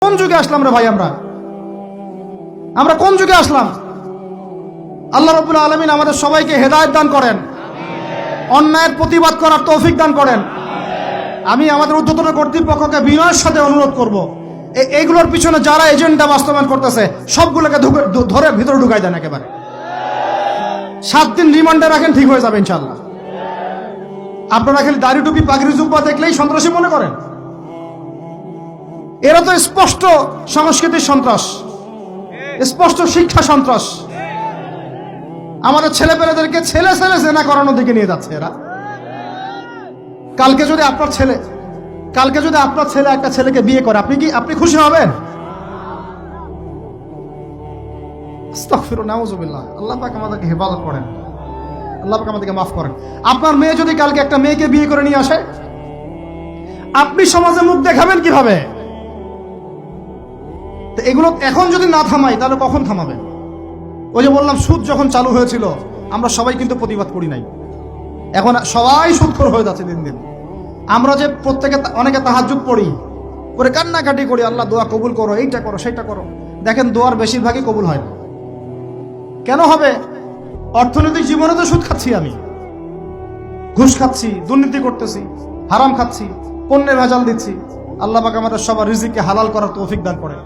কোন যুগে আসলাম রে ভাই? আমরা কোন যুগে আসলাম? আল্লাহ রাব্বুল আলামিন আমাদের সবাইকে হেদায়েত দান করেন, অন্যায়ের প্রতিবাদ করার তৌফিক দান করেন। আমি আমাদের ঊর্ধ্বতন কর্তৃপক্ষকে বিনয়ের সাথে অনুরোধ করব, এইগুলোর পিছনে যারা এজেন্ডা বাস্তবায়ন করতেছে সবগুলোকে ধরে ভিতরে ঢুকাই দেন একেবারে। 7 দিন রিমান্ডে রাখেন, ঠিক হয়ে যাবে ইনশাআল্লাহ। আপনারা খালি দাড়ি টুপি পাগড়ি জুব্বা দেখলেই সন্ত্রাসী মনে করেন? এরা তো স্পষ্ট সংস্কৃতির সন্ত্রাস, স্পষ্ট শিক্ষা সন্ত্রাস। আমাদের ছেলেপেলেদেরকে ছেলে জেনা করানোর দিকে নিয়ে যাচ্ছে এরা। কালকে যদি আপনার ছেলে একটা ছেলেকে বিয়ে করে, আপনি খুশি হবেন? আস্তাগফিরুল্লাহ, নাউযুবিল্লাহ। আল্লাহ পাক আমাদেরকে হেফাজত করেন, আল্লাহ পাক আমাদেরকে মাফ করেন। আপনার মেয়ে যদি কালকে একটা মেয়েকে বিয়ে করে নিয়ে আসে, আপনি সমাজে মুখ দেখাবেন কিভাবে? তো এগুলো এখন যদি না থামাই তাহলে কখন থামাবেন? ওই যে বললাম, সুদ যখন চালু হয়েছিল আমরা সবাই কিন্তু প্রতিবাদ করি নাই। এখন সবাই সুদখোর হয়ে যাচ্ছে দিন দিন। আমরা যে অনেকে তাহাজ্জুদ পড়ি, করে কান্নাকাটি করি, আল্লাহ দোয়া কবুল করো, এইটা করো সেইটা করো। দেখেন দোয়ার বেশিরভাগই কবুল হয় না। কেন হবে? অর্থনৈতিক জীবনে তো সুদ খাচ্ছি, আমি ঘুষ খাচ্ছি, দুর্নীতি করতেছি, হারাম খাচ্ছি, পণ্যে ভেজাল দিচ্ছি। আল্লাহ পাক আমাদের সবার রিজিককে হালাল করার তৌফিক দান করেন।